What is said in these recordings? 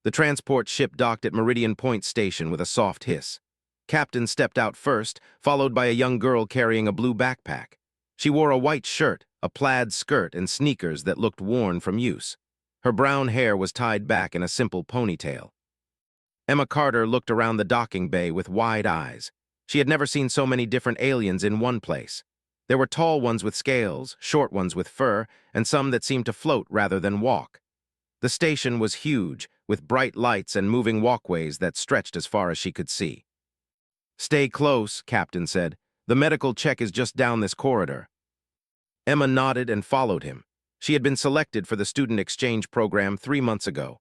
The transport ship docked at Meridian Point Station with a soft hiss. Captain stepped out first, followed by a young girl carrying a blue backpack. She wore a white shirt, a plaid skirt, and sneakers that looked worn from use. Her brown hair was tied back in a simple ponytail. Emma Carter looked around the docking bay with wide eyes. She had never seen so many different aliens in one place. There were tall ones with scales, short ones with fur, and some that seemed to float rather than walk. The station was huge, with bright lights and moving walkways that stretched as far as she could see. "Stay close," Captain said. "The medical check is just down this corridor." Emma nodded and followed him. She had been selected for the student exchange program 3 months ago.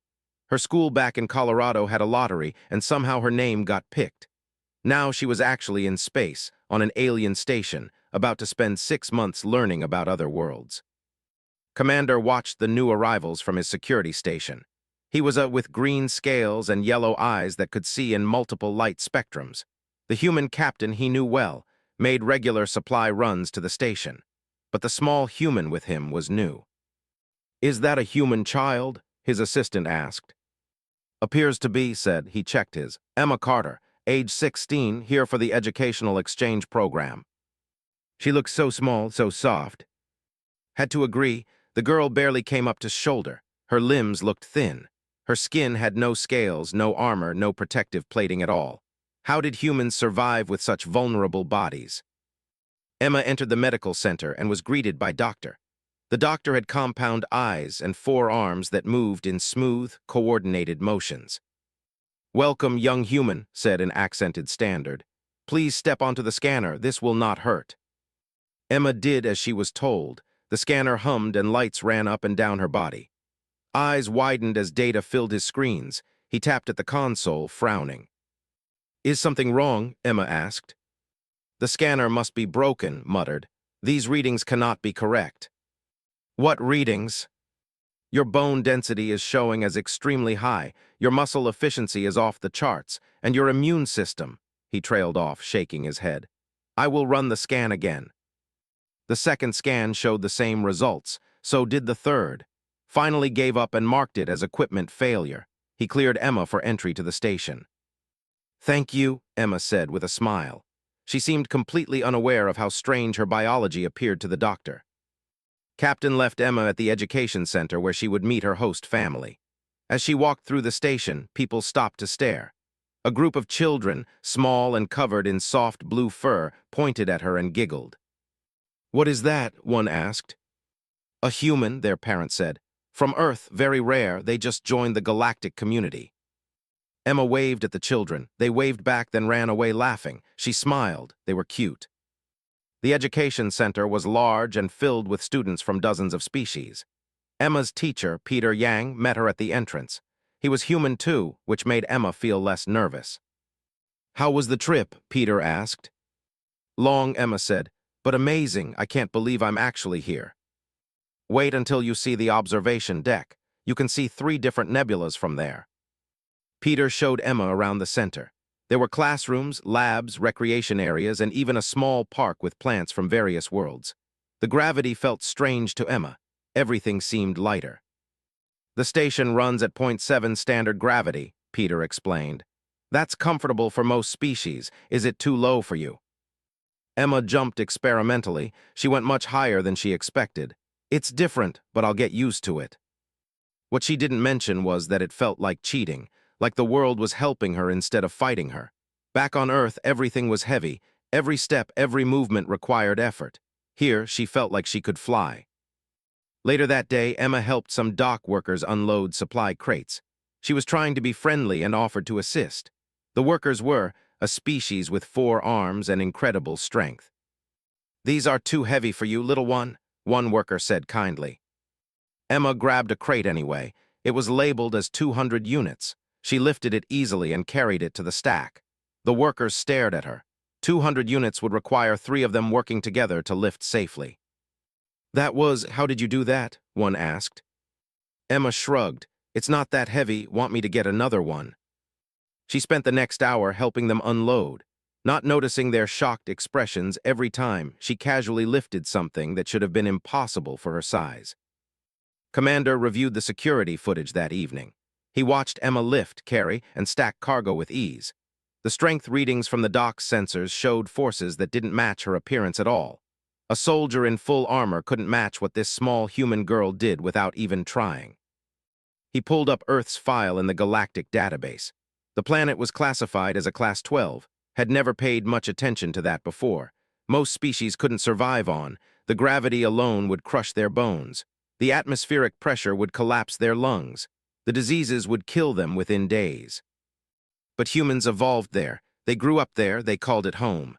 Her school back in Colorado had a lottery, and somehow her name got picked. Now she was actually in space, on an alien station, about to spend 6 months learning about other worlds. Commander watched the new arrivals from his security station. He was with green scales and yellow eyes that could see in multiple light spectrums. The human captain he knew well, made regular supply runs to the station. But the small human with him was new. "Is that a human child?" his assistant asked. "Appears to be," said he. Checked his. "Emma Carter, age 16, here for the educational exchange program." She looked so small, so soft. Had to agree, the girl barely came up to shoulder. Her limbs looked thin. Her skin had no scales, no armor, no protective plating at all. How did humans survive with such vulnerable bodies? Emma entered the medical center and was greeted by Doctor. The doctor had compound eyes and 4 arms that moved in smooth, coordinated motions. "Welcome, young human," said an accented standard. "Please step onto the scanner. This will not hurt." Emma did as she was told. The scanner hummed and lights ran up and down her body. Eyes widened as data filled his screens. He tapped at the console, frowning. "Is something wrong?" Emma asked. "The scanner must be broken," muttered. "These readings cannot be correct." "What readings?" "Your bone density is showing as extremely high, your muscle efficiency is off the charts, and your immune system," he trailed off, shaking his head. "I will run the scan again." The second scan showed the same results, so did the third. Finally gave up and marked it as equipment failure. He cleared Emma for entry to the station. "Thank you," Emma said with a smile. She seemed completely unaware of how strange her biology appeared to the doctor. Captain left Emma at the education center where she would meet her host family. As she walked through the station, people stopped to stare. A group of children, small and covered in soft blue fur, pointed at her and giggled. "What is that?" one asked. "A human," their parent said. "From Earth, very rare, they just joined the galactic community." Emma waved at the children. They waved back, then ran away laughing. She smiled. They were cute. The education center was large and filled with students from dozens of species. Emma's teacher, Peter Yang, met her at the entrance. He was human too, which made Emma feel less nervous. "How was the trip?" Peter asked. "Long," Emma said, "but amazing. I can't believe I'm actually here." "Wait until you see the observation deck. You can see 3 different nebulas from there." Peter showed Emma around the center. There were classrooms, labs, recreation areas, and even a small park with plants from various worlds. The gravity felt strange to Emma. Everything seemed lighter. "The station runs at 0.7 standard gravity," Peter explained. "That's comfortable for most species. Is it too low for you?" Emma jumped experimentally. She went much higher than she expected. "It's different, but I'll get used to it." What she didn't mention was that it felt like cheating, like the world was helping her instead of fighting her. Back on Earth, everything was heavy. Every step, every movement required effort. Here, she felt like she could fly. Later that day, Emma helped some dock workers unload supply crates. She was trying to be friendly and offered to assist. The workers were a species with 4 arms and incredible strength. "These are too heavy for you, little one," one worker said kindly. Emma grabbed a crate anyway. It was labeled as 200 units. She lifted it easily and carried it to the stack. The workers stared at her. 200 units would require 3 of them working together to lift safely. How did you do that?" one asked. Emma shrugged. "It's not that heavy. Want me to get another one?" She spent the next hour helping them unload. Not noticing their shocked expressions every time, she casually lifted something that should have been impossible for her size. Commander reviewed the security footage that evening. He watched Emma lift, carry, and stack cargo with ease. The strength readings from the dock's sensors showed forces that didn't match her appearance at all. A soldier in full armor couldn't match what this small human girl did without even trying. He pulled up Earth's file in the Galactic database. The planet was classified as a Class 12, had never paid much attention to that before. Most species couldn't survive on. The gravity alone would crush their bones. The atmospheric pressure would collapse their lungs. The diseases would kill them within days. But humans evolved there. They grew up there, they called it home.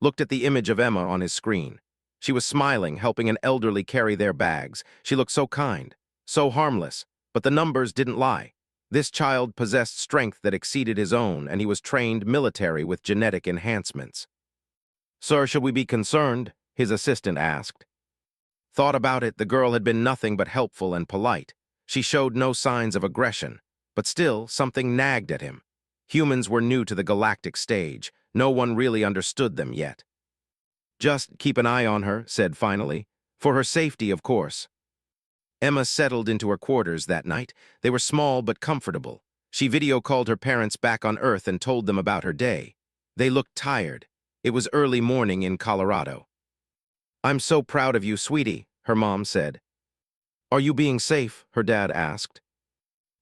Looked at the image of Emma on his screen. She was smiling, helping an elderly carry their bags. She looked so kind, so harmless. But the numbers didn't lie. This child possessed strength that exceeded his own, and he was trained military with genetic enhancements. "Sir, should we be concerned?" his assistant asked. Thought about it, the girl had been nothing but helpful and polite. She showed no signs of aggression, but still, something nagged at him. Humans were new to the galactic stage. No one really understood them yet. "Just keep an eye on her," said finally. "For her safety, of course." Emma settled into her quarters that night. They were small but comfortable. She video-called her parents back on Earth and told them about her day. They looked tired. It was early morning in Colorado. "I'm so proud of you, sweetie," her mom said. "Are you being safe?" her dad asked.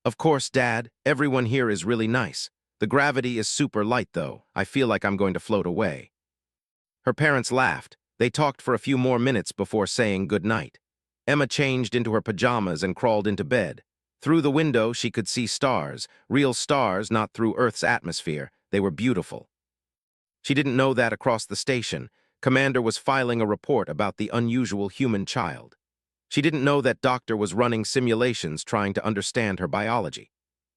"Of course, Dad. Everyone here is really nice. The gravity is super light, though. I feel like I'm going to float away." Her parents laughed. They talked for a few more minutes before saying goodnight. Emma changed into her pajamas and crawled into bed. Through the window, she could see stars, real stars, not through Earth's atmosphere. They were beautiful. She didn't know that across the station, Commander was filing a report about the unusual human child. She didn't know that Doctor was running simulations trying to understand her biology.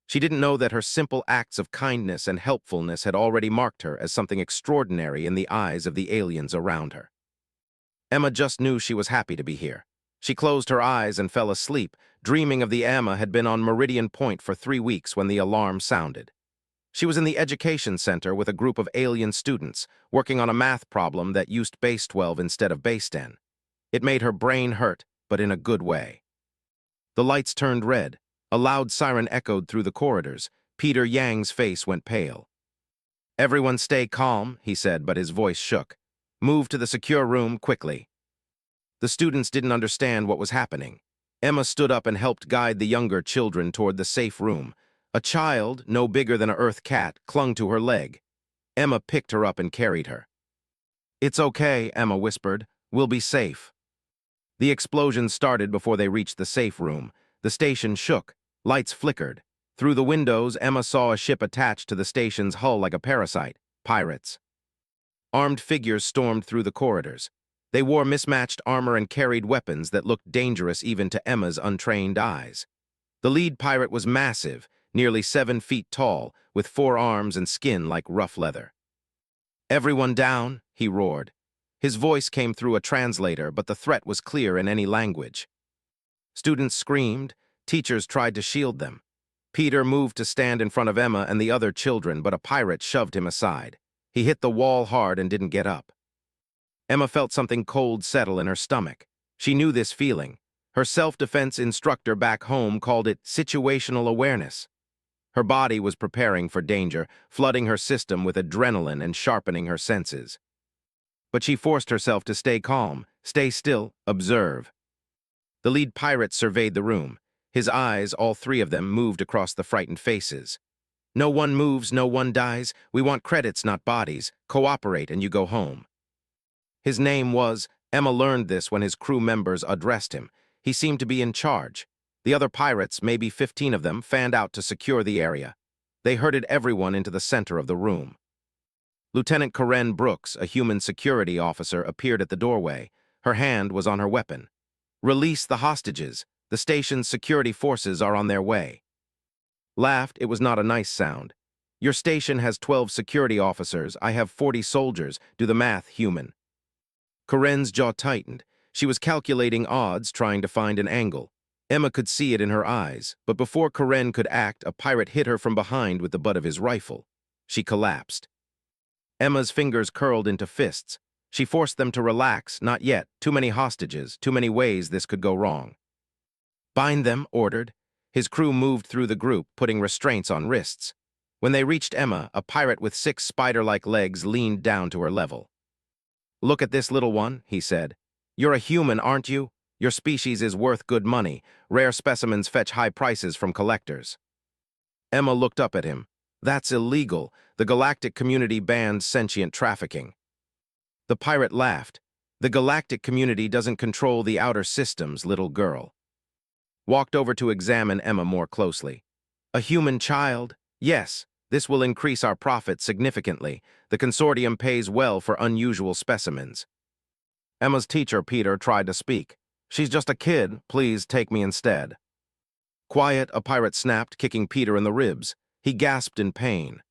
She didn't know that her simple acts of kindness and helpfulness had already marked her as something extraordinary in the eyes of the aliens around her. Emma just knew she was happy to be here. She closed her eyes and fell asleep, dreaming of the Emma had been on Meridian Point for 3 weeks when the alarm sounded. She was in the education center with a group of alien students, working on a math problem that used base 12 instead of base 10. It made her brain hurt, but in a good way. The lights turned red. A loud siren echoed through the corridors. Peter Yang's face went pale. "Everyone stay calm," he said, but his voice shook. "Move to the secure room quickly." The students didn't understand what was happening. Emma stood up and helped guide the younger children toward the safe room. A child, no bigger than an Earth cat, clung to her leg. Emma picked her up and carried her. "It's okay," Emma whispered. "We'll be safe." The explosion started before they reached the safe room. The station shook. Lights flickered. Through the windows, Emma saw a ship attached to the station's hull like a parasite. Pirates. Armed figures stormed through the corridors. They wore mismatched armor and carried weapons that looked dangerous even to Emma's untrained eyes. The lead pirate was massive, nearly 7 feet tall, with 4 arms and skin like rough leather. "Everyone down," he roared. His voice came through a translator, but the threat was clear in any language. Students screamed. Teachers tried to shield them. Peter moved to stand in front of Emma and the other children, but a pirate shoved him aside. He hit the wall hard and didn't get up. Emma felt something cold settle in her stomach. She knew this feeling. Her self-defense instructor back home called it situational awareness. Her body was preparing for danger, flooding her system with adrenaline and sharpening her senses. But she forced herself to stay calm, stay still, observe. The lead pirate surveyed the room. His eyes, all 3 of them, moved across the frightened faces. "No one moves, no one dies. We want credits, not bodies. Cooperate and you go home." His name was, Emma learned this when his crew members addressed him. He seemed to be in charge. The other pirates, maybe 15 of them, fanned out to secure the area. They herded everyone into the center of the room. Lieutenant Karen Brooks, a human security officer, appeared at the doorway. Her hand was on her weapon. "Release the hostages. The station's security forces are on their way." Laughed, it was not a nice sound. "Your station has 12 security officers. I have 40 soldiers. Do the math, human." Karen's jaw tightened. She was calculating odds, trying to find an angle. Emma could see it in her eyes, but before Karen could act, a pirate hit her from behind with the butt of his rifle. She collapsed. Emma's fingers curled into fists. She forced them to relax. Not yet. Too many hostages, too many ways this could go wrong. "Bind them," ordered. His crew moved through the group, putting restraints on wrists. When they reached Emma, a pirate with 6 spider-like legs leaned down to her level. "Look at this little one," he said. "You're a human, aren't you? Your species is worth good money. Rare specimens fetch high prices from collectors." Emma looked up at him. "That's illegal. The galactic community banned sentient trafficking." The pirate laughed. "The galactic community doesn't control the outer systems, little girl." Walked over to examine Emma more closely. "A human child? Yes, this will increase our profits significantly. The consortium pays well for unusual specimens." Emma's teacher, Peter, tried to speak. "She's just a kid. Please take me instead." "Quiet," a pirate snapped, kicking Peter in the ribs. He gasped in pain.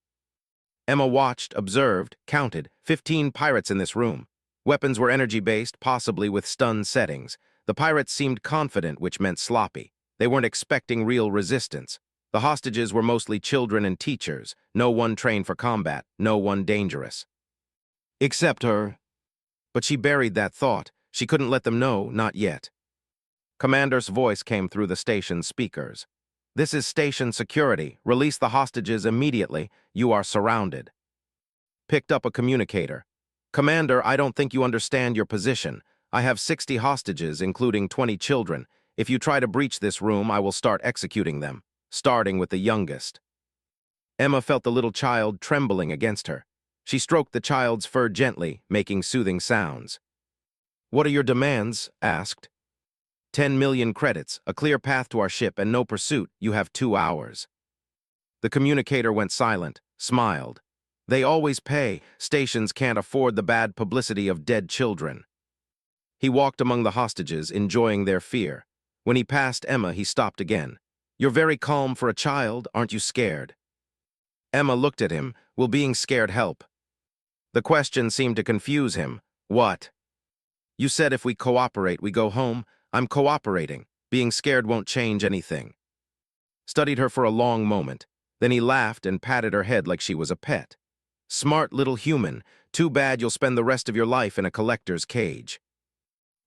Emma watched, observed, counted. 15 pirates in this room. Weapons were energy-based, possibly with stun settings. The pirates seemed confident, which meant sloppy. They weren't expecting real resistance. The hostages were mostly children and teachers. No one trained for combat, no one dangerous. Except her. But she buried that thought. She couldn't let them know, not yet. Commander's voice came through the station's speakers. "This is station security. Release the hostages immediately. You are surrounded." Picked up a communicator. "Commander, I don't think you understand your position. I have 60 hostages, including 20 children. If you try to breach this room, I will start executing them, starting with the youngest." Emma felt the little child trembling against her. She stroked the child's fur gently, making soothing sounds. "What are your demands?" asked. 10 million credits, a clear path to our ship, and no pursuit. You have 2 hours. The communicator went silent, smiled. "They always pay. Stations can't afford the bad publicity of dead children." He walked among the hostages, enjoying their fear. When he passed Emma, he stopped again. "You're very calm for a child. Aren't you scared?" Emma looked at him. "Will being scared help?" The question seemed to confuse him. "What?" "You said if we cooperate, we go home. I'm cooperating. Being scared won't change anything." Studied her for a long moment. Then he laughed and patted her head like she was a pet. "Smart little human. Too bad you'll spend the rest of your life in a collector's cage."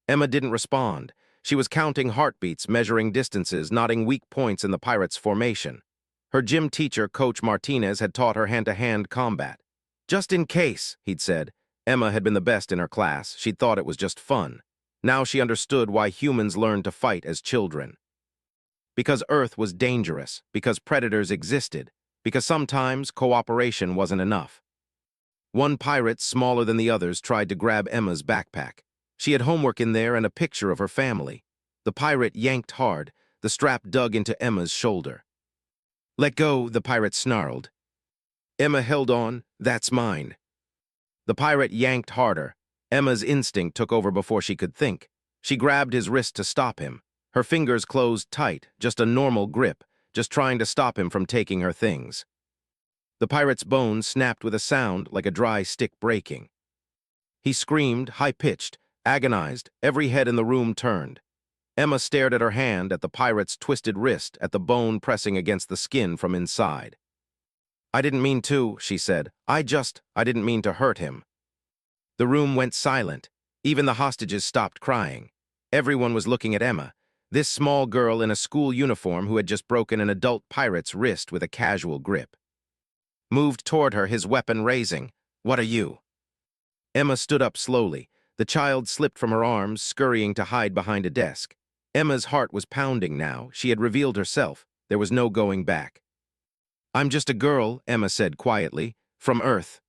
Emma didn't respond. She was counting heartbeats, measuring distances, noting weak points in the pirates' formation. Her gym teacher, Coach Martinez, had taught her hand-to-hand combat. "Just in case," he'd said. Emma had been the best in her class. She'd thought it was just fun. Now she understood why humans learned to fight as children. Because Earth was dangerous, because predators existed, because sometimes cooperation wasn't enough. One pirate, smaller than the others, tried to grab Emma's backpack. She had homework in there and a picture of her family. The pirate yanked hard. The strap dug into Emma's shoulder. "Let go," the pirate snarled. Emma held on. "That's mine." The pirate yanked harder. Emma's instinct took over before she could think. She grabbed his wrist to stop him. Her fingers closed tight, just a normal grip, just trying to stop him from taking her things. The pirate's bones snapped with a sound like a dry stick breaking. He screamed, high-pitched, agonized. Every head in the room turned. Emma stared at her hand, at the pirate's twisted wrist, at the bone pressing against the skin from inside. "I didn't mean to," she said. I didn't mean to hurt him." The room went silent. Even the hostages stopped crying. Everyone was looking at Emma, this small girl in a school uniform who had just broken an adult pirate's wrist with a casual grip. Moved toward her, his weapon raising. "What are you?" Emma stood up slowly. The child slipped from her arms, scurrying to hide behind a desk. Emma's heart was pounding now. She had revealed herself. There was no going back. "I'm just a girl," Emma said quietly, "from Earth."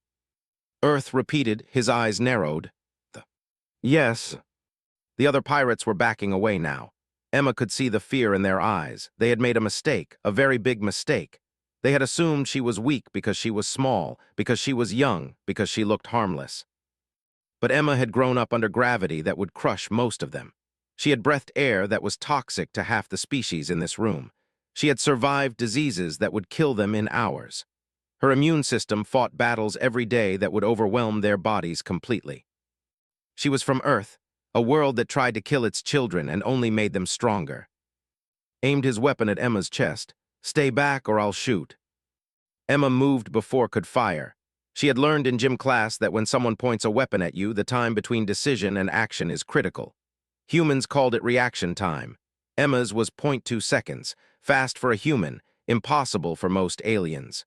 Earth repeated, his eyes narrowed. Yes. The other pirates were backing away now. Emma could see the fear in their eyes. They had made a mistake, a very big mistake. They had assumed she was weak because she was small, because she was young, because she looked harmless. But Emma had grown up under gravity that would crush most of them. She had breathed air that was toxic to half the species in this room. She had survived diseases that would kill them in hours. Her immune system fought battles every day that would overwhelm their bodies completely. She was from Earth, a world that tried to kill its children and only made them stronger. Aimed his weapon at Emma's chest. "Stay back or I'll shoot." Emma moved before could fire. She had learned in gym class that when someone points a weapon at you, the time between decision and action is critical. Humans called it reaction time. Emma's was 0.2 seconds, fast for a human, impossible for most aliens.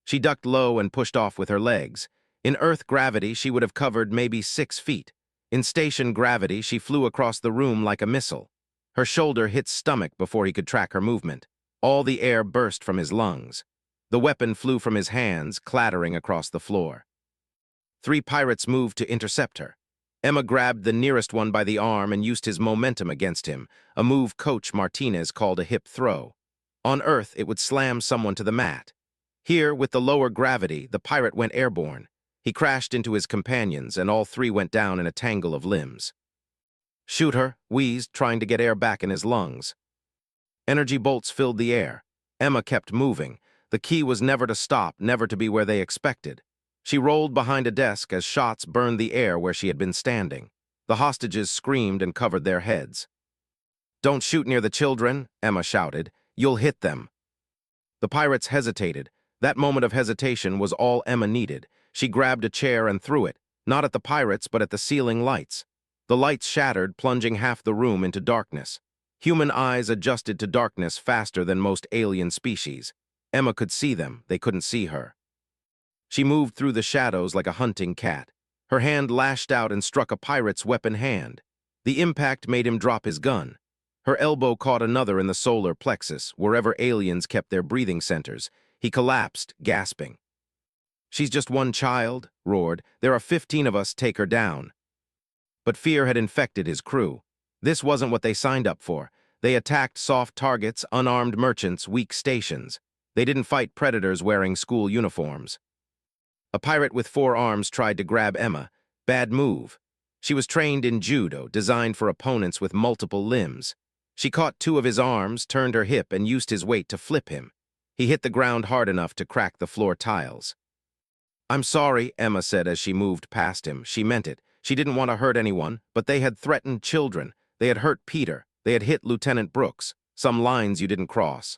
She ducked low and pushed off with her legs. In Earth gravity, she would have covered maybe 6 feet. In station gravity, she flew across the room like a missile. Her shoulder hit stomach before he could track her movement. All the air burst from his lungs. The weapon flew from his hands, clattering across the floor. 3 pirates moved to intercept her. Emma grabbed the nearest one by the arm and used his momentum against him, a move Coach Martinez called a hip throw. On Earth, it would slam someone to the mat. Here, with the lower gravity, the pirate went airborne. He crashed into his companions, and all 3 went down in a tangle of limbs. "Shoot her," wheezed, trying to get air back in his lungs. Energy bolts filled the air. Emma kept moving. The key was never to stop, never to be where they expected. She rolled behind a desk as shots burned the air where she had been standing. The hostages screamed and covered their heads. "Don't shoot near the children," Emma shouted. "You'll hit them." The pirates hesitated. That moment of hesitation was all Emma needed. She grabbed a chair and threw it, not at the pirates, but at the ceiling lights. The lights shattered, plunging half the room into darkness. Human eyes adjusted to darkness faster than most alien species. Emma could see them, they couldn't see her. She moved through the shadows like a hunting cat. Her hand lashed out and struck a pirate's weapon hand. The impact made him drop his gun. Her elbow caught another in the solar plexus, wherever aliens kept their breathing centers. He collapsed, gasping. "She's just one child," roared. "There are 15 of us, take her down." But fear had infected his crew. This wasn't what they signed up for. They attacked soft targets, unarmed merchants, weak stations. They didn't fight predators wearing school uniforms. A pirate with 4 arms tried to grab Emma. Bad move. She was trained in judo, designed for opponents with multiple limbs. She caught 2 of his arms, turned her hip, and used his weight to flip him. He hit the ground hard enough to crack the floor tiles. "I'm sorry," Emma said as she moved past him. She meant it. She didn't want to hurt anyone, but they had threatened children. They had hurt Peter. They had hit Lieutenant Brooks. Some lines you didn't cross.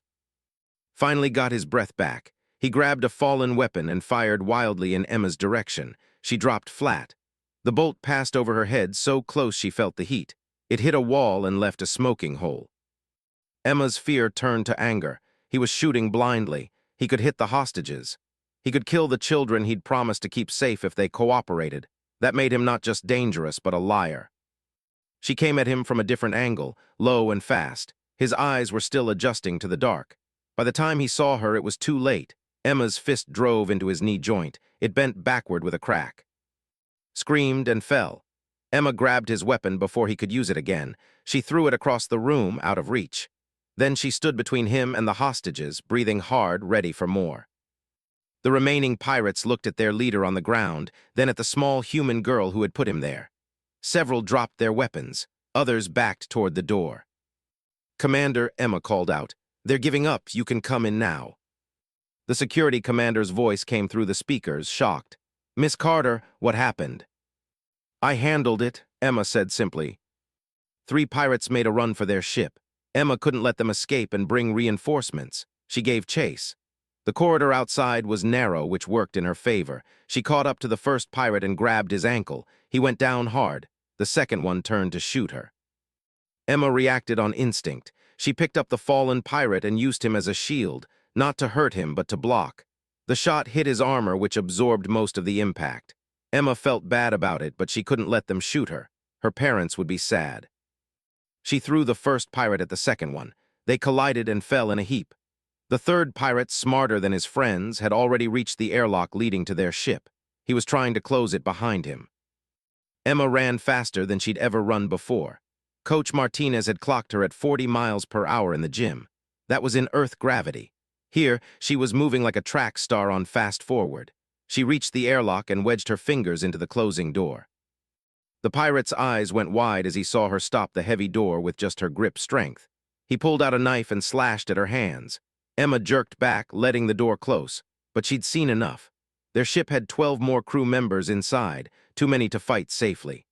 Finally got his breath back. He grabbed a fallen weapon and fired wildly in Emma's direction. She dropped flat. The bolt passed over her head so close she felt the heat. It hit a wall and left a smoking hole. Emma's fear turned to anger. He was shooting blindly. He could hit the hostages. He could kill the children he'd promised to keep safe if they cooperated. That made him not just dangerous, but a liar. She came at him from a different angle, low and fast. His eyes were still adjusting to the dark. By the time he saw her, it was too late. Emma's fist drove into his knee joint. It bent backward with a crack. Screamed and fell. Emma grabbed his weapon before he could use it again. She threw it across the room, out of reach. Then she stood between him and the hostages, breathing hard, ready for more. The remaining pirates looked at their leader on the ground, then at the small human girl who had put him there. Several dropped their weapons. Others backed toward the door. "Commander," Emma called out, "they're giving up. You can come in now." The security commander's voice came through the speakers, shocked. "Miss Carter, what happened?" "I handled it," Emma said simply. 3 pirates made a run for their ship. Emma couldn't let them escape and bring reinforcements. She gave chase. The corridor outside was narrow, which worked in her favor. She caught up to the first pirate and grabbed his ankle. He went down hard. The second one turned to shoot her. Emma reacted on instinct. She picked up the fallen pirate and used him as a shield, not to hurt him, but to block. The shot hit his armor, which absorbed most of the impact. Emma felt bad about it, but she couldn't let them shoot her. Her parents would be sad. She threw the first pirate at the second one. They collided and fell in a heap. The third pirate, smarter than his friends, had already reached the airlock leading to their ship. He was trying to close it behind him. Emma ran faster than she'd ever run before. Coach Martinez had clocked her at 40 miles per hour in the gym. That was in Earth gravity. Here, she was moving like a track star on fast forward. She reached the airlock and wedged her fingers into the closing door. The pirate's eyes went wide as he saw her stop the heavy door with just her grip strength. He pulled out a knife and slashed at her hands. Emma jerked back, letting the door close, but she'd seen enough. Their ship had 12 more crew members inside, too many to fight safely.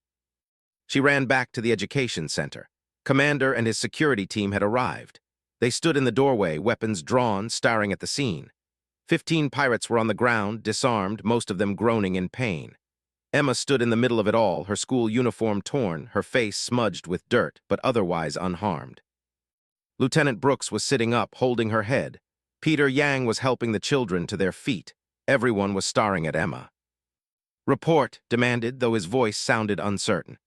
She ran back to the education center. Commander and his security team had arrived. They stood in the doorway, weapons drawn, staring at the scene. 15 pirates were on the ground, disarmed, most of them groaning in pain. Emma stood in the middle of it all, her school uniform torn, her face smudged with dirt, but otherwise unharmed. Lieutenant Brooks was sitting up, holding her head. Peter Yang was helping the children to their feet. Everyone was staring at Emma. "Report," demanded, though his voice sounded uncertain.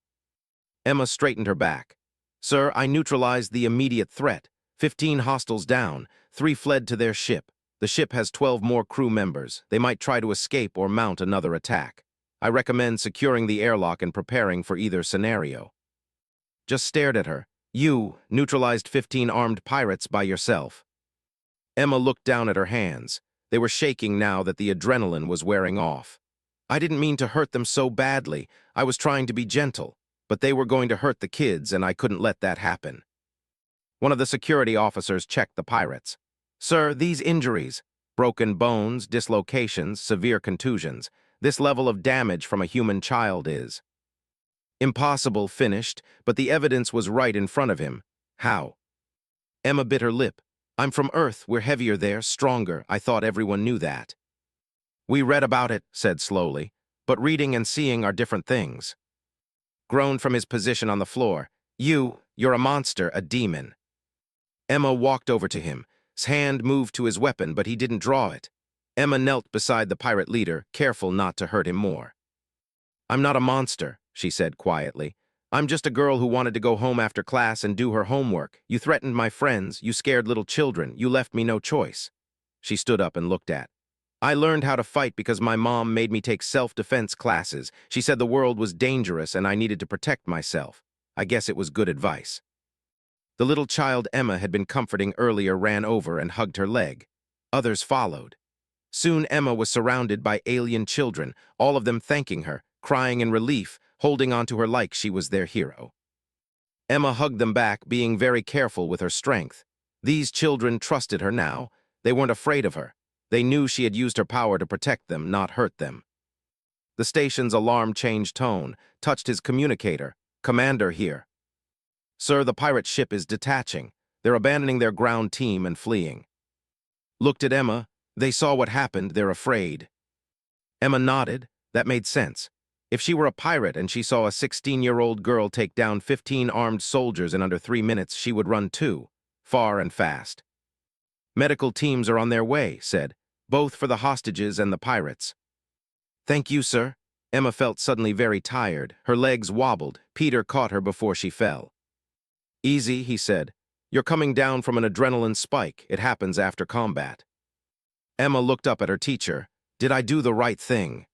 Emma straightened her back. "Sir, I neutralized the immediate threat. 15 hostiles down. 3 fled to their ship. The ship has 12 more crew members. They might try to escape or mount another attack. I recommend securing the airlock and preparing for either scenario." Just stared at her. "You neutralized 15 armed pirates by yourself." Emma looked down at her hands. They were shaking now that the adrenaline was wearing off. "I didn't mean to hurt them so badly. I was trying to be gentle. But they were going to hurt the kids, and I couldn't let that happen." One of the security officers checked the pirates. "Sir, these injuries, broken bones, dislocations, severe contusions, this level of damage from a human child is impossible," finished, but the evidence was right in front of him. "How?" Emma bit her lip. "I'm from Earth. We're heavier there, stronger. I thought everyone knew that." "We read about it," said slowly, "but reading and seeing are different things." Groaned from his position on the floor. You're a monster, a demon." Emma walked over to him. His hand moved to his weapon, but he didn't draw it. Emma knelt beside the pirate leader, careful not to hurt him more. "I'm not a monster," she said quietly. "I'm just a girl who wanted to go home after class and do her homework. You threatened my friends, you scared little children, you left me no choice." She stood up and looked at. "I learned how to fight because my mom made me take self-defense classes. She said the world was dangerous and I needed to protect myself. I guess it was good advice." The little child Emma had been comforting earlier ran over and hugged her leg. Others followed. Soon Emma was surrounded by alien children, all of them thanking her, crying in relief, holding onto her like she was their hero. Emma hugged them back, being very careful with her strength. These children trusted her now. They weren't afraid of her. They knew she had used her power to protect them, not hurt them. The station's alarm changed tone, touched his communicator. "Commander here." "Sir, the pirate ship is detaching. They're abandoning their ground team and fleeing." Looked at Emma. They saw what happened. They're afraid. Emma nodded. That made sense. If she were a pirate and she saw a 16-year-old girl take down 15 armed soldiers in under 3 minutes, she would run too, far and fast. "Medical teams are on their way," said, "both for the hostages and the pirates." "Thank you, sir." Emma felt suddenly very tired. Her legs wobbled. Peter caught her before she fell. "Easy," he said. "You're coming down from an adrenaline spike. It happens after combat." Emma looked up at her teacher. "Did I do the right thing?"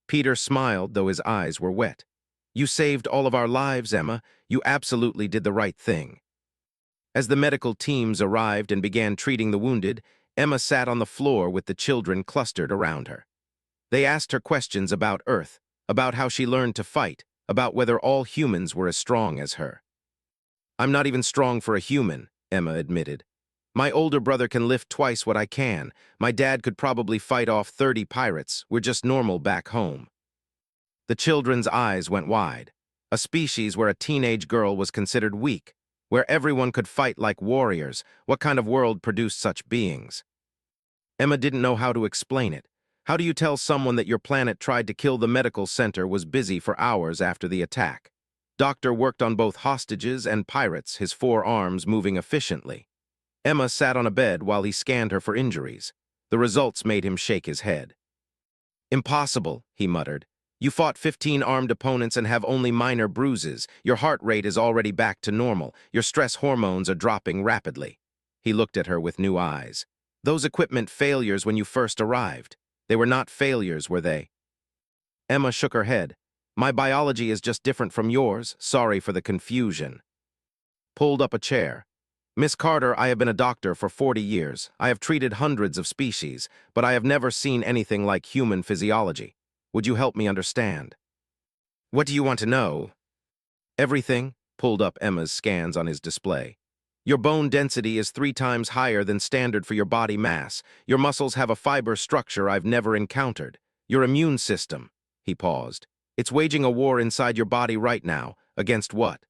Peter smiled, though his eyes were wet. "You saved all of our lives, Emma. You absolutely did the right thing." As the medical teams arrived and began treating the wounded, Emma sat on the floor with the children clustered around her. They asked her questions about Earth, about how she learned to fight, about whether all humans were as strong as her. "I'm not even strong for a human," Emma admitted. "My older brother can lift twice what I can. My dad could probably fight off 30 pirates. We're just normal back home." The children's eyes went wide. A species where a teenage girl was considered weak, where everyone could fight like warriors. What kind of world produced such beings? Emma didn't know how to explain it. How do you tell someone that your planet tried to kill the medical center was busy for hours after the attack? Doctor worked on both hostages and pirates, his 4 arms moving efficiently. Emma sat on a bed while he scanned her for injuries. The results made him shake his head. "Impossible," he muttered. "You fought 15 armed opponents and have only minor bruises. Your heart rate is already back to normal. Your stress hormones are dropping rapidly." He looked at her with new eyes. "Those equipment failures when you first arrived. They were not failures, were they?" Emma shook her head. "My biology is just different from yours. Sorry for the confusion." Pulled up a chair. "Miss Carter, I have been a doctor for 40 years. I have treated hundreds of species, but I have never seen anything like human physiology. Would you help me understand?" "What do you want to know?" "Everything," pulled up Emma's scans on his display. "Your bone density is 3 times higher than standard for your body mass. Your muscles have a fiber structure I've never encountered. Your immune system," he paused. "It's waging a war inside your body right now. Against what?"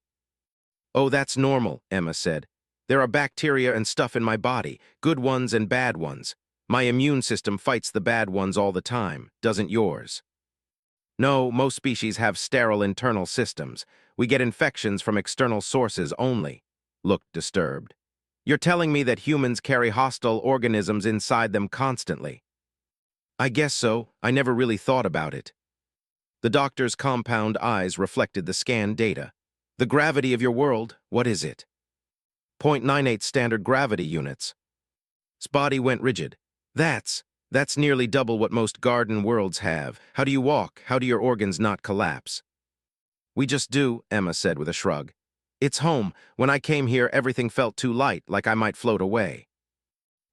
"Oh, that's normal," Emma said. "There are bacteria and stuff in my body, good ones and bad ones. My immune system fights the bad ones all the time, doesn't yours?" "No, most species have sterile internal systems. We get infections from external sources only." Looked disturbed. You're telling me that humans carry hostile organisms inside them constantly. I guess so. I never really thought about it. The doctor's compound eyes reflected the scan data. The gravity of your world, what is it? 0.98 standard gravity units. Spotty went rigid. That's nearly double what most garden worlds have. How do you walk? How do your organs not collapse? We just do, Emma said with a shrug. It's home. When I came here, everything felt too light, like I might float away.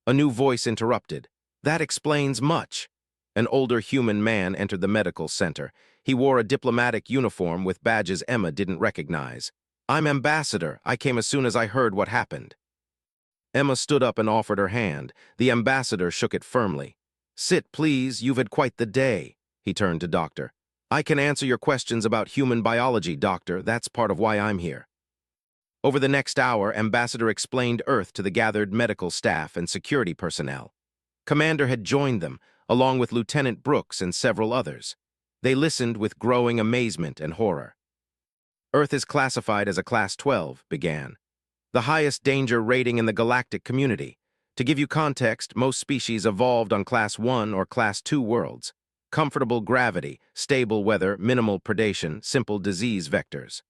A new voice interrupted. That explains much. An older human man entered the medical center. He wore a diplomatic uniform with badges Emma didn't recognize. I'm Ambassador. I came as soon as I heard what happened. Emma stood up and offered her hand. The ambassador shook it firmly. Sit, please. You've had quite the day. He turned to Doctor. I can answer your questions about human biology, Doctor. That's part of why I'm here. Over the next hour, Ambassador explained Earth to the gathered medical staff and security personnel. Commander had joined them, along with Lieutenant Brooks and several others. They listened with growing amazement and horror. Earth is classified as a Class 12, began. The highest danger rating in the galactic community. To give you context, most species evolved on Class 1 or Class 2 worlds. Comfortable gravity, stable weather, minimal predation, simple disease vectors.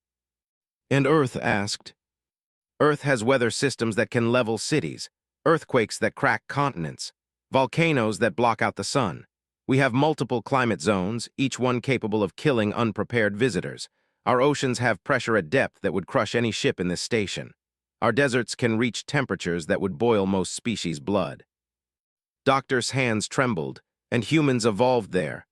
And Earth asked. Earth has weather systems that can level cities, earthquakes that crack continents, volcanoes that block out the sun. We have multiple climate zones, each one capable of killing unprepared visitors. Our oceans have pressure at depth that would crush any ship in this station. Our deserts can reach temperatures that would boil most species' blood. Doctor's hands trembled, and humans evolved there.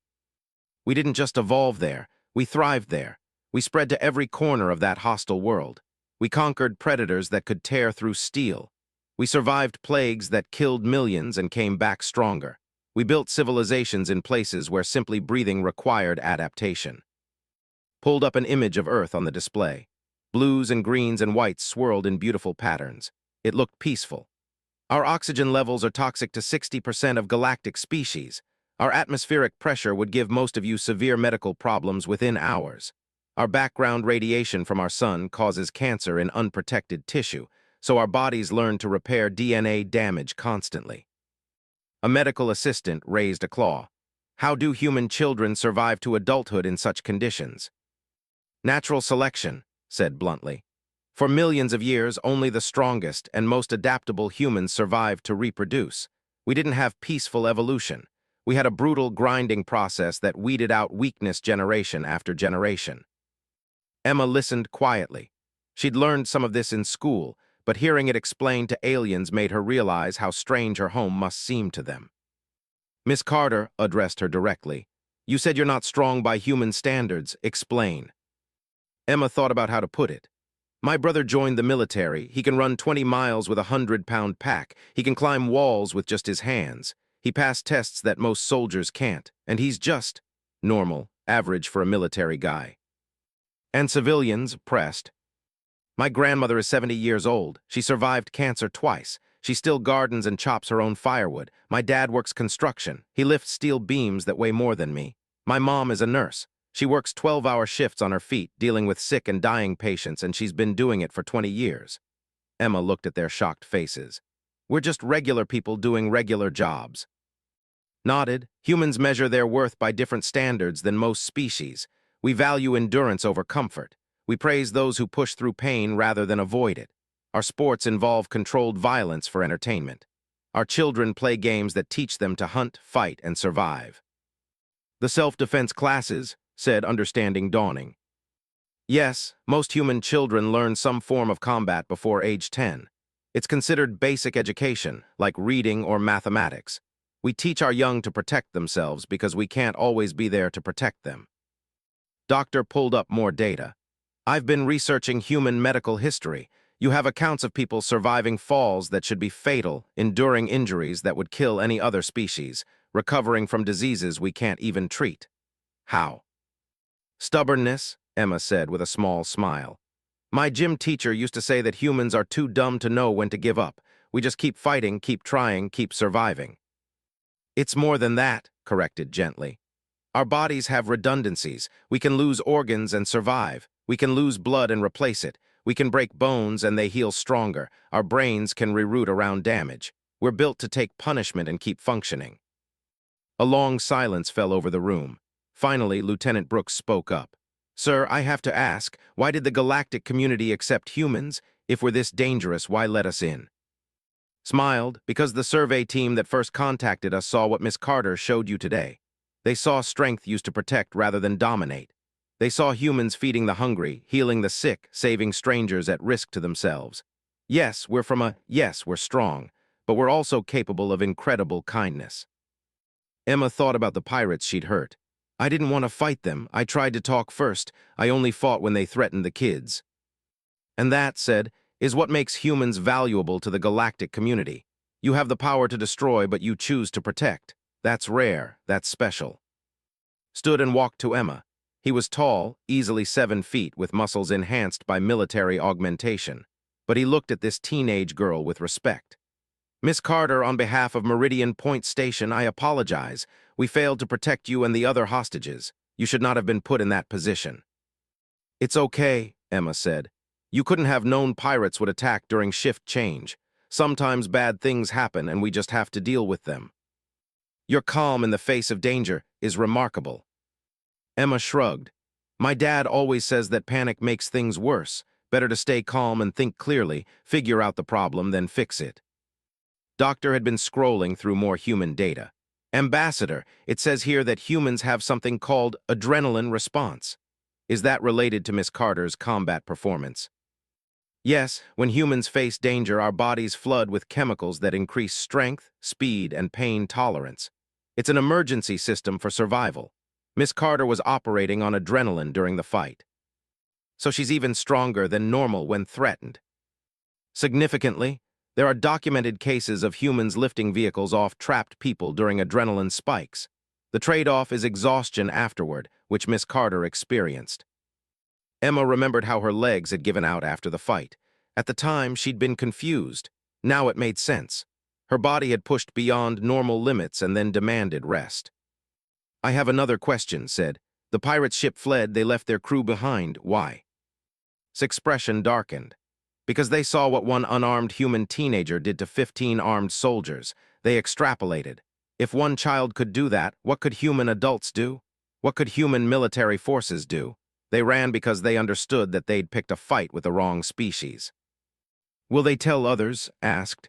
We didn't just evolve there, we thrived there. We spread to every corner of that hostile world. We conquered predators that could tear through steel. We survived plagues that killed millions and came back stronger. We built civilizations in places where simply breathing required adaptation. Pulled up an image of Earth on the display. Blues and greens and whites swirled in beautiful patterns. It looked peaceful. Our oxygen levels are toxic to 60% of galactic species. Our atmospheric pressure would give most of you severe medical problems within hours. Our background radiation from our sun causes cancer in unprotected tissue, so our bodies learn to repair DNA damage constantly. A medical assistant raised a claw. How do human children survive to adulthood in such conditions? Natural selection, said bluntly. For millions of years, only the strongest and most adaptable humans survived to reproduce. We didn't have peaceful evolution. We had a brutal grinding process that weeded out weakness generation after generation. Emma listened quietly. She'd learned some of this in school, but hearing it explained to aliens made her realize how strange her home must seem to them. Miss Carter addressed her directly. You said you're not strong by human standards. Explain. Emma thought about how to put it. My brother joined the military. He can run 20 miles with a 100-pound pack. He can climb walls with just his hands. He passed tests that most soldiers can't, and he's just normal, average for a military guy. And civilians pressed. My grandmother is 70 years old. She survived cancer twice. She still gardens and chops her own firewood. My dad works construction. He lifts steel beams that weigh more than me. My mom is a nurse. She works 12-hour shifts on her feet, dealing with sick and dying patients, and she's been doing it for 20 years. Emma looked at their shocked faces. We're just regular people doing regular jobs. Nodded. Humans measure their worth by different standards than most species. We value endurance over comfort. We praise those who push through pain rather than avoid it. Our sports involve controlled violence for entertainment. Our children play games that teach them to hunt, fight, and survive. The self-defense classes, said understanding dawning. Yes, most human children learn some form of combat before age 10. It's considered basic education, like reading or mathematics. We teach our young to protect themselves because we can't always be there to protect them. Doctor pulled up more data. I've been researching human medical history. You have accounts of people surviving falls that should be fatal, enduring injuries that would kill any other species, recovering from diseases we can't even treat. How? Stubbornness, Emma said with a small smile. My gym teacher used to say that humans are too dumb to know when to give up. We just keep fighting, keep trying, keep surviving. It's more than that, corrected gently. Our bodies have redundancies. We can lose organs and survive. We can lose blood and replace it. We can break bones and they heal stronger. Our brains can reroute around damage. We're built to take punishment and keep functioning. A long silence fell over the room. Finally, Lieutenant Brooks spoke up. Sir, I have to ask, why did the galactic community accept humans? If we're this dangerous, why let us in? Smiled, because the survey team that first contacted us saw what Miss Carter showed you today. They saw strength used to protect rather than dominate. They saw humans feeding the hungry, healing the sick, saving strangers at risk to themselves. Yes, we're strong, but we're also capable of incredible kindness. Emma thought about the pirates she'd hurt. I didn't want to fight them. I tried to talk first. I only fought when they threatened the kids. And that, said, is what makes humans valuable to the galactic community. You have the power to destroy, but you choose to protect. That's rare. That's special. Stood and walked to Emma. He was tall, easily 7 feet, with muscles enhanced by military augmentation. But he looked at this teenage girl with respect. Miss Carter, on behalf of Meridian Point Station, I apologize. We failed to protect you and the other hostages. You should not have been put in that position. It's okay, Emma said. You couldn't have known pirates would attack during shift change. Sometimes bad things happen and we just have to deal with them. Your calm in the face of danger is remarkable. Emma shrugged. My dad always says that panic makes things worse. Better to stay calm and think clearly, figure out the problem, then fix it. Doctor had been scrolling through more human data. Ambassador, it says here that humans have something called adrenaline response. Is that related to Miss Carter's combat performance? Yes, when humans face danger, our bodies flood with chemicals that increase strength, speed, and pain tolerance. It's an emergency system for survival. Miss Carter was operating on adrenaline during the fight. So she's even stronger than normal when threatened. Significantly, there are documented cases of humans lifting vehicles off trapped people during adrenaline spikes. The trade-off is exhaustion afterward, which Miss Carter experienced. Emma remembered how her legs had given out after the fight. At the time, she'd been confused. Now it made sense. Her body had pushed beyond normal limits and then demanded rest. I have another question, said. The pirate ship fled, they left their crew behind. Why? His expression darkened. Because they saw what one unarmed human teenager did to 15 armed soldiers. They extrapolated. If one child could do that, what could human adults do? What could human military forces do? They ran because they understood that they'd picked a fight with the wrong species. Will they tell others? Asked.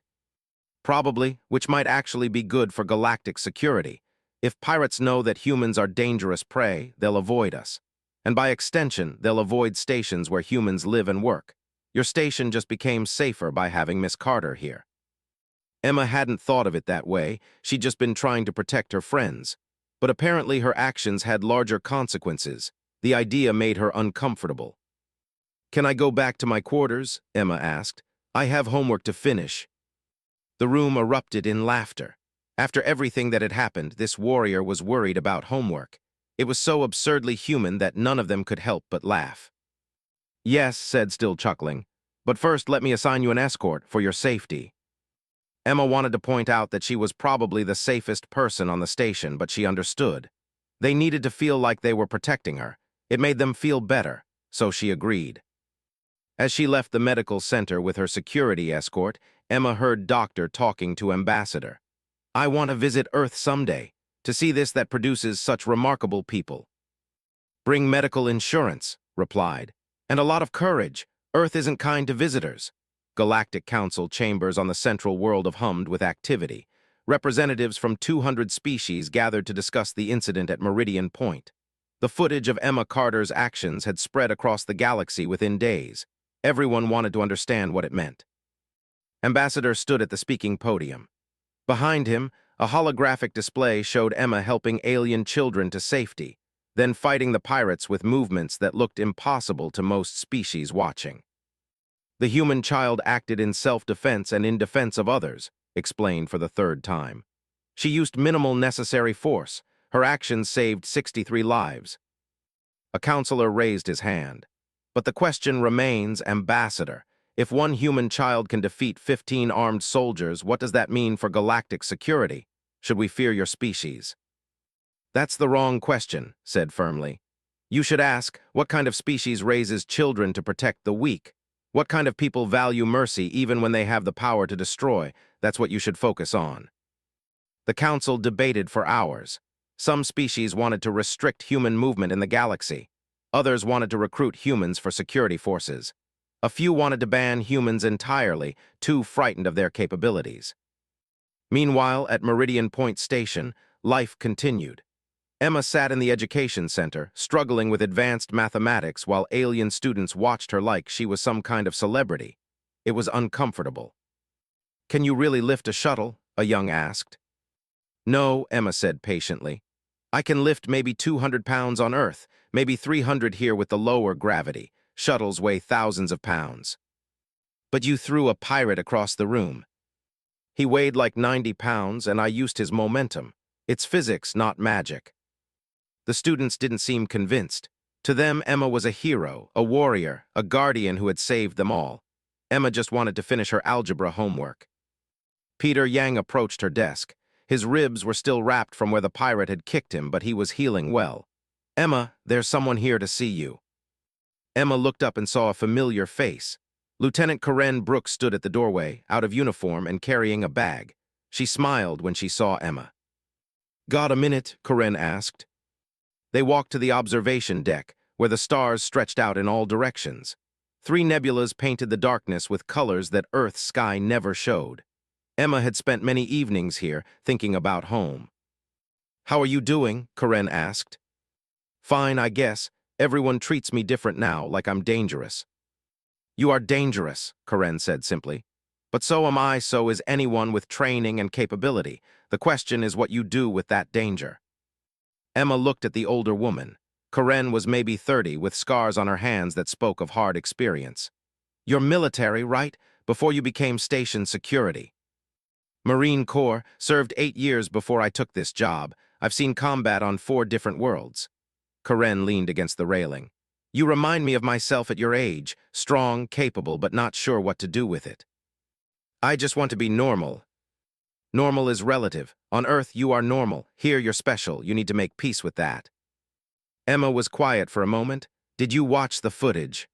Probably, which might actually be good for galactic security. If pirates know that humans are dangerous prey, they'll avoid us. And by extension, they'll avoid stations where humans live and work. Your station just became safer by having Miss Carter here. Emma hadn't thought of it that way. She'd just been trying to protect her friends. But apparently her actions had larger consequences. The idea made her uncomfortable. Can I go back to my quarters? Emma asked. I have homework to finish. The room erupted in laughter. After everything that had happened, this warrior was worried about homework. It was so absurdly human that none of them could help but laugh. Yes, said, still chuckling. But first let me assign you an escort for your safety. Emma wanted to point out that she was probably the safest person on the station, but she understood. They needed to feel like they were protecting her. It made them feel better, so she agreed. As she left the medical center with her security escort, Emma heard Doctor talking to Ambassador. I want to visit Earth someday, to see this that produces such remarkable people. Bring medical insurance, replied, and a lot of courage. Earth isn't kind to visitors. Galactic Council chambers on the central world of hummed with activity. Representatives from 200 species gathered to discuss the incident at Meridian Point. The footage of Emma Carter's actions had spread across the galaxy within days. Everyone wanted to understand what it meant. Ambassador stood at the speaking podium. Behind him, a holographic display showed Emma helping alien children to safety, then fighting the pirates with movements that looked impossible to most species watching. The human child acted in self-defense and in defense of others, explained for the 3rd time. She used minimal necessary force. Her actions saved 63 lives. A counselor raised his hand. But the question remains, Ambassador. If one human child can defeat 15 armed soldiers, what does that mean for galactic security? Should we fear your species? That's the wrong question, said firmly. You should ask, what kind of species raises children to protect the weak? What kind of people value mercy even when they have the power to destroy? That's what you should focus on. The council debated for hours. Some species wanted to restrict human movement in the galaxy. Others wanted to recruit humans for security forces. A few wanted to ban humans entirely, too frightened of their capabilities. Meanwhile, at Meridian Point Station, life continued. Emma sat in the education center, struggling with advanced mathematics while alien students watched her like she was some kind of celebrity. It was uncomfortable. "Can you really lift a shuttle?" a young asked. "No," Emma said patiently. "I can lift maybe 200 pounds on Earth, maybe 300 here with the lower gravity. Shuttles weigh thousands of pounds." "But you threw a pirate across the room." "He weighed like 90 pounds, and I used his momentum. It's physics, not magic." The students didn't seem convinced. To them, Emma was a hero, a warrior, a guardian who had saved them all. Emma just wanted to finish her algebra homework. Peter Yang approached her desk. His ribs were still wrapped from where the pirate had kicked him, but he was healing well. "Emma, there's someone here to see you." Emma looked up and saw a familiar face. Lieutenant Karen Brooks stood at the doorway, out of uniform and carrying a bag. She smiled when she saw Emma. "Got a minute?" Karen asked. They walked to the observation deck, where the stars stretched out in all directions. 3 nebulas painted the darkness with colors that Earth's sky never showed. Emma had spent many evenings here, thinking about home. "How are you doing?" Karen asked. "Fine, I guess. Everyone treats me different now, like I'm dangerous." "You are dangerous," Karen said simply. "But so am I, so is anyone with training and capability. The question is what you do with that danger." Emma looked at the older woman. Karen was maybe 30, with scars on her hands that spoke of hard experience. "You're military, right? Before you became station security." "Marine Corps, served 8 years before I took this job. I've seen combat on 4 different worlds." Karen leaned against the railing. "You remind me of myself at your age, strong, capable, but not sure what to do with it." "I just want to be normal." "Normal is relative. On Earth, you are normal. Here, you're special. You need to make peace with that." Emma was quiet for a moment. "Did you watch the footage?"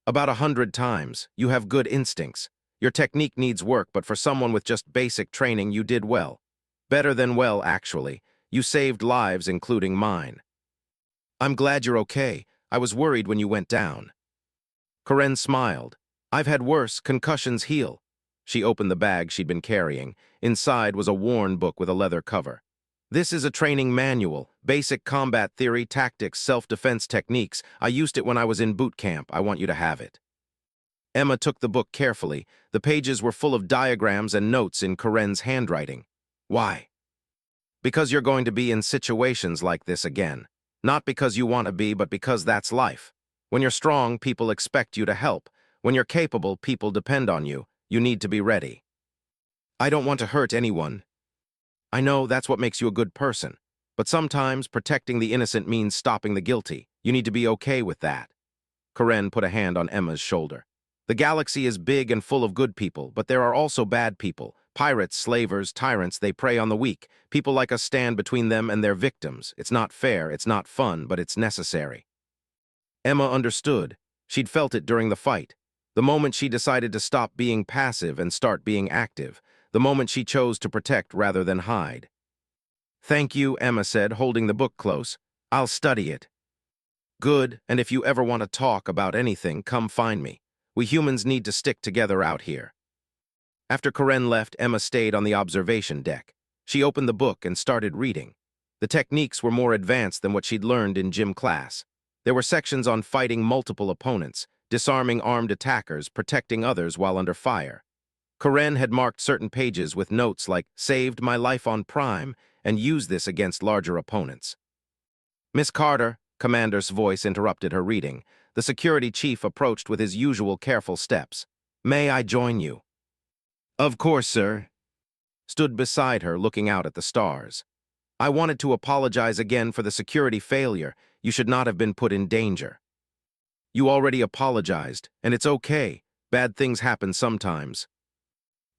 "About 100 times. You have good instincts. Your technique needs work, but for someone with just basic training, you did well. Better than well, actually. You saved lives, including mine." "I'm glad you're okay. I was worried when you went down." Karen smiled. "I've had worse. Concussions heal." She opened the bag she'd been carrying. Inside was a worn book with a leather cover. "This is a training manual. Basic combat theory, tactics, self-defense techniques. I used it when I was in boot camp. I want you to have it." Emma took the book carefully. The pages were full of diagrams and notes in Karen's handwriting. "Why?" "Because you're going to be in situations like this again. Not because you want to be, but because that's life. When you're strong, people expect you to help. When you're capable, people depend on you. You need to be ready." "I don't want to hurt anyone." "I know that's what makes you a good person. But sometimes protecting the innocent means stopping the guilty. You need to be okay with that." Karen put a hand on Emma's shoulder. "The galaxy is big and full of good people, but there are also bad people. Pirates, slavers, tyrants, they prey on the weak. People like us stand between them and their victims. It's not fair, it's not fun, but it's necessary." Emma understood. She'd felt it during the fight. The moment she decided to stop being passive and start being active. The moment she chose to protect rather than hide. "Thank you," Emma said, holding the book close. "I'll study it." "Good, and if you ever want to talk about anything, come find me. We humans need to stick together out here." After Karen left, Emma stayed on the observation deck. She opened the book and started reading. The techniques were more advanced than what she'd learned in gym class. There were sections on fighting multiple opponents, disarming armed attackers, protecting others while under fire. Karen had marked certain pages with notes like, "Saved my life on Prime," and used this against larger opponents. "Miss Carter," Commander's voice interrupted her reading. The security chief approached with his usual careful steps. "May I join you?" "Of course, sir." Stood beside her, looking out at the stars. "I wanted to apologize again for the security failure. You should not have been put in danger." "You already apologized, and it's okay. Bad things happen sometimes."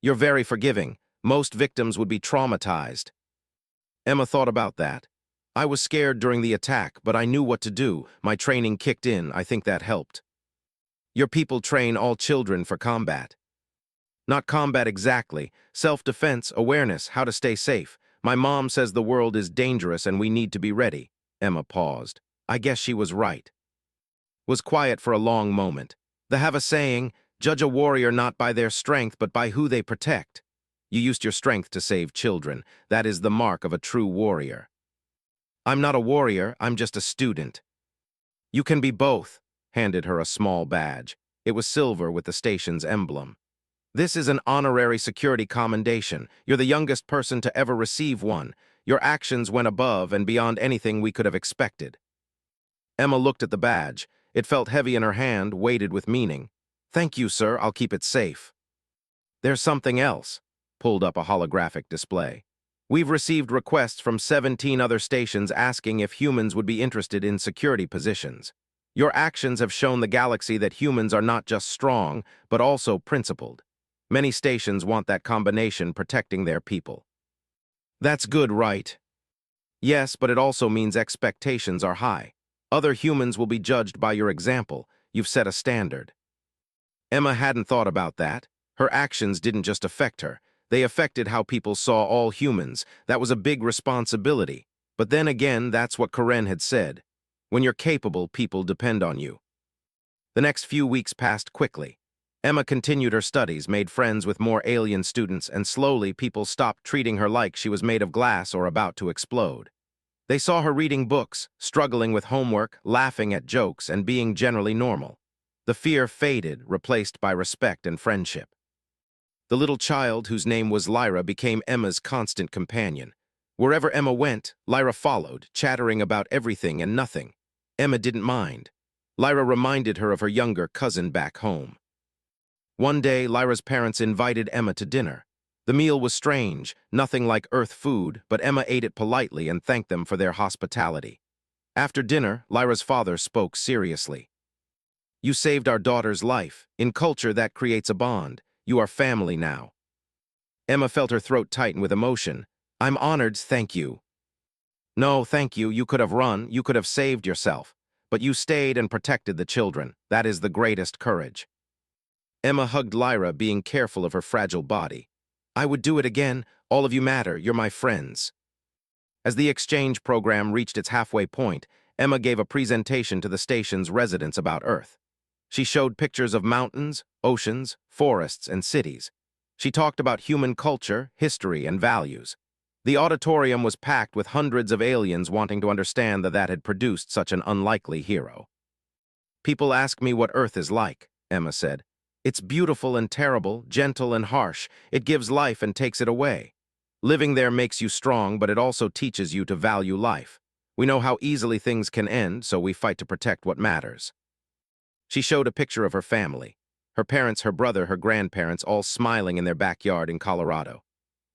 "You're very forgiving. Most victims would be traumatized." Emma thought about that. "I was scared during the attack, but I knew what to do. My training kicked in. I think that helped." Your people train all children for combat. Not combat exactly. Self-defense, awareness, how to stay safe. My mom says the world is dangerous and we need to be ready. Emma paused. I guess she was right. Was quiet for a long moment. They have a saying, judge a warrior not by their strength but by who they protect. You used your strength to save children. That is the mark of a true warrior. I'm not a warrior, I'm just a student. You can be both, handed her a small badge. It was silver with the station's emblem. This is an honorary security commendation. You're the youngest person to ever receive one. Your actions went above and beyond anything we could have expected. Emma looked at the badge. It felt heavy in her hand, weighted with meaning. Thank you, sir, I'll keep it safe. There's something else. Pulled up a holographic display. We've received requests from 17 other stations asking if humans would be interested in security positions. Your actions have shown the galaxy that humans are not just strong, but also principled. Many stations want that combination protecting their people. That's good, right? Yes, but it also means expectations are high. Other humans will be judged by your example. You've set a standard. Emma hadn't thought about that. Her actions didn't just affect her. They affected how people saw all humans. That was a big responsibility. But then again, that's what Karen had said. When you're capable, people depend on you. The next few weeks passed quickly. Emma continued her studies, made friends with more alien students, and slowly people stopped treating her like she was made of glass or about to explode. They saw her reading books, struggling with homework, laughing at jokes, and being generally normal. The fear faded, replaced by respect and friendship. The little child, whose name was Lyra, became Emma's constant companion. Wherever Emma went, Lyra followed, chattering about everything and nothing. Emma didn't mind. Lyra reminded her of her younger cousin back home. One day, Lyra's parents invited Emma to dinner. The meal was strange, nothing like Earth food, but Emma ate it politely and thanked them for their hospitality. After dinner, Lyra's father spoke seriously. You saved our daughter's life. In culture, that creates a bond. You are family now. Emma felt her throat tighten with emotion. I'm honored, thank you. No, thank you. You could have run, you could have saved yourself. But you stayed and protected the children. That is the greatest courage. Emma hugged Lyra, being careful of her fragile body. I would do it again. All of you matter. You're my friends. As the exchange program reached its halfway point, Emma gave a presentation to the station's residents about Earth. She showed pictures of mountains, oceans, forests, and cities. She talked about human culture, history, and values. The auditorium was packed with hundreds of aliens wanting to understand that had produced such an unlikely hero. People ask me what Earth is like, Emma said. It's beautiful and terrible, gentle and harsh. It gives life and takes it away. Living there makes you strong, but it also teaches you to value life. We know how easily things can end, so we fight to protect what matters. She showed a picture of her family. Her parents, her brother, her grandparents, all smiling in their backyard in Colorado.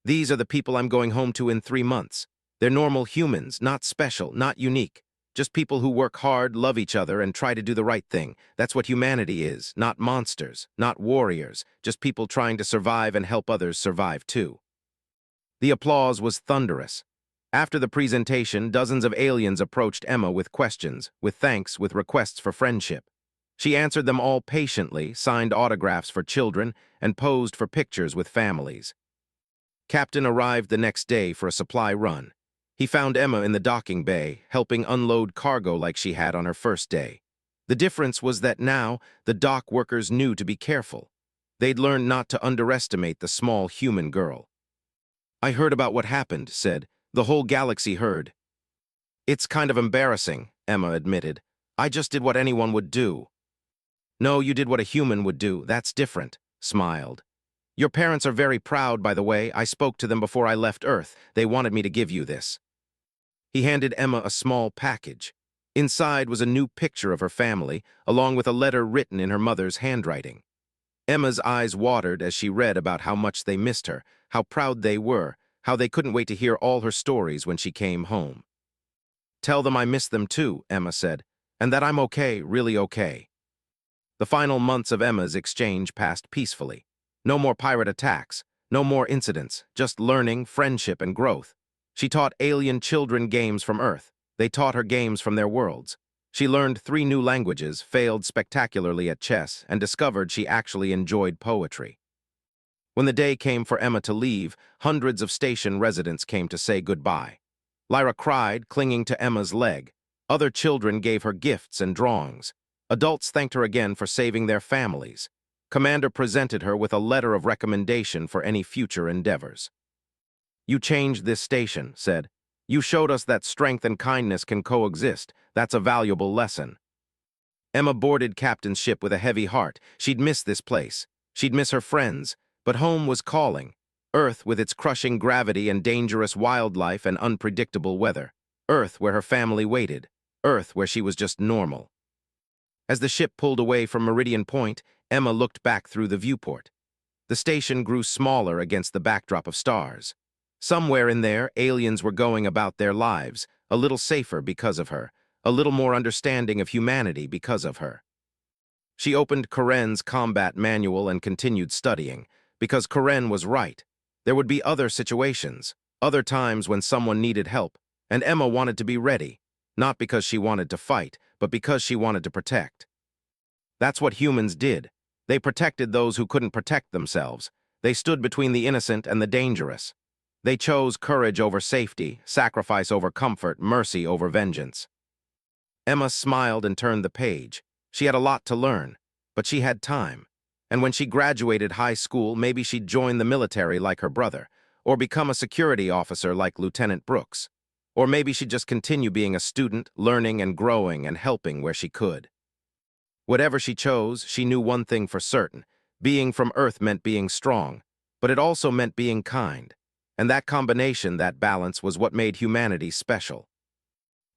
These are the people I'm going home to in 3 months. They're normal humans, not special, not unique. Just people who work hard, love each other, and try to do the right thing. That's what humanity is, not monsters, not warriors, just people trying to survive and help others survive too. The applause was thunderous. After the presentation, dozens of aliens approached Emma with questions, with thanks, with requests for friendship. She answered them all patiently, signed autographs for children, and posed for pictures with families. Captain arrived the next day for a supply run. He found Emma in the docking bay, helping unload cargo like she had on her first day. The difference was that now, the dock workers knew to be careful. They'd learned not to underestimate the small human girl. I heard about what happened, said. The whole galaxy heard. It's kind of embarrassing, Emma admitted. I just did what anyone would do. No, you did what a human would do. That's different, smiled. Your parents are very proud, by the way. I spoke to them before I left Earth. They wanted me to give you this. He handed Emma a small package. Inside was a new picture of her family, along with a letter written in her mother's handwriting. Emma's eyes watered as she read about how much they missed her, how proud they were, how they couldn't wait to hear all her stories when she came home. Tell them I miss them too, Emma said, and that I'm okay, really okay. The final months of Emma's exchange passed peacefully. No more pirate attacks, no more incidents, just learning, friendship, and growth. She taught alien children games from Earth. They taught her games from their worlds. She learned 3 new languages, failed spectacularly at chess, and discovered she actually enjoyed poetry. When the day came for Emma to leave, hundreds of station residents came to say goodbye. Lyra cried, clinging to Emma's leg. Other children gave her gifts and drawings. Adults thanked her again for saving their families. Commander presented her with a letter of recommendation for any future endeavors. "You changed this station," said. "You showed us that strength and kindness can coexist. That's a valuable lesson." Emma boarded Captain's ship with a heavy heart. She'd miss this place. She'd miss her friends. But home was calling. Earth with its crushing gravity and dangerous wildlife and unpredictable weather. Earth where her family waited. Earth where she was just normal. As the ship pulled away from Meridian Point, Emma looked back through the viewport. The station grew smaller against the backdrop of stars. Somewhere in there, aliens were going about their lives, a little safer because of her, a little more understanding of humanity because of her. She opened Karen's combat manual and continued studying, because Karen was right. There would be other situations, other times when someone needed help, and Emma wanted to be ready, not because she wanted to fight, but because she wanted to protect. That's what humans did. They protected those who couldn't protect themselves. They stood between the innocent and the dangerous. They chose courage over safety, sacrifice over comfort, mercy over vengeance. Emma smiled and turned the page. She had a lot to learn, but she had time. And when she graduated high school, maybe she'd join the military like her brother, or become a security officer like Lieutenant Brooks. Or maybe she'd just continue being a student, learning and growing and helping where she could. Whatever she chose, she knew one thing for certain. Being from Earth meant being strong, but it also meant being kind. And that combination, that balance, was what made humanity special.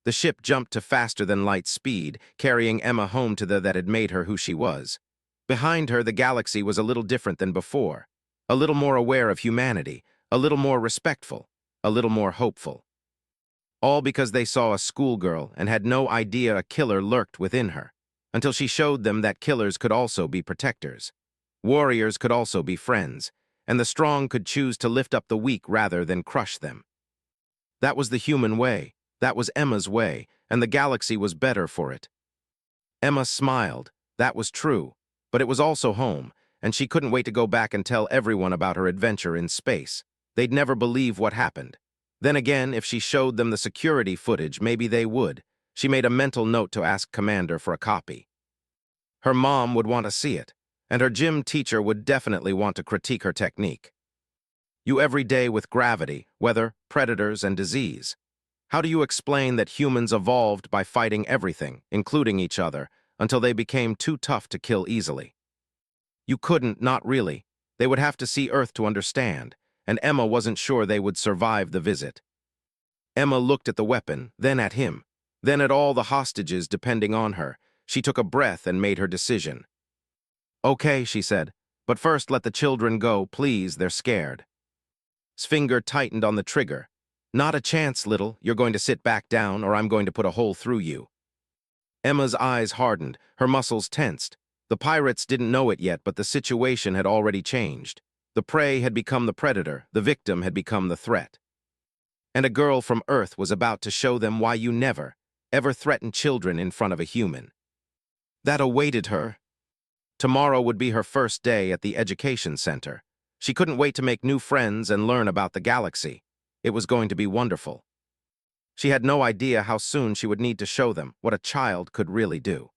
The ship jumped to faster-than-light speed, carrying Emma home to that had made her who she was. Behind her, the galaxy was a little different than before, a little more aware of humanity, a little more respectful, a little more hopeful. All because they saw a schoolgirl and had no idea a killer lurked within her, until she showed them that killers could also be protectors. Warriors could also be friends, and the strong could choose to lift up the weak rather than crush them. That was the human way, that was Emma's way, and the galaxy was better for it. Emma smiled. That was true, but it was also home, and she couldn't wait to go back and tell everyone about her adventure in space. They'd never believe what happened. Then again, if she showed them the security footage, maybe they would. She made a mental note to ask Commander for a copy. Her mom would want to see it, and her gym teacher would definitely want to critique her technique. You every day with gravity, weather, predators, and disease. How do you explain that humans evolved by fighting everything, including each other, until they became too tough to kill easily? You couldn't, not really. They would have to see Earth to understand, and Emma wasn't sure they would survive the visit. Emma looked at the weapon, then at him, then at all the hostages depending on her. She took a breath and made her decision. "Okay," she said, "but first let the children go, please, they're scared." His finger tightened on the trigger. "Not a chance, little. You're going to sit back down, or I'm going to put a hole through you." Emma's eyes hardened, her muscles tensed. The pirates didn't know it yet, but the situation had already changed. The prey had become the predator, the victim had become the threat. And a girl from Earth was about to show them why you never, ever threaten children in front of a human. That awaited her. Tomorrow would be her first day at the education center. She couldn't wait to make new friends and learn about the galaxy. It was going to be wonderful. She had no idea how soon she would need to show them what a child could really do.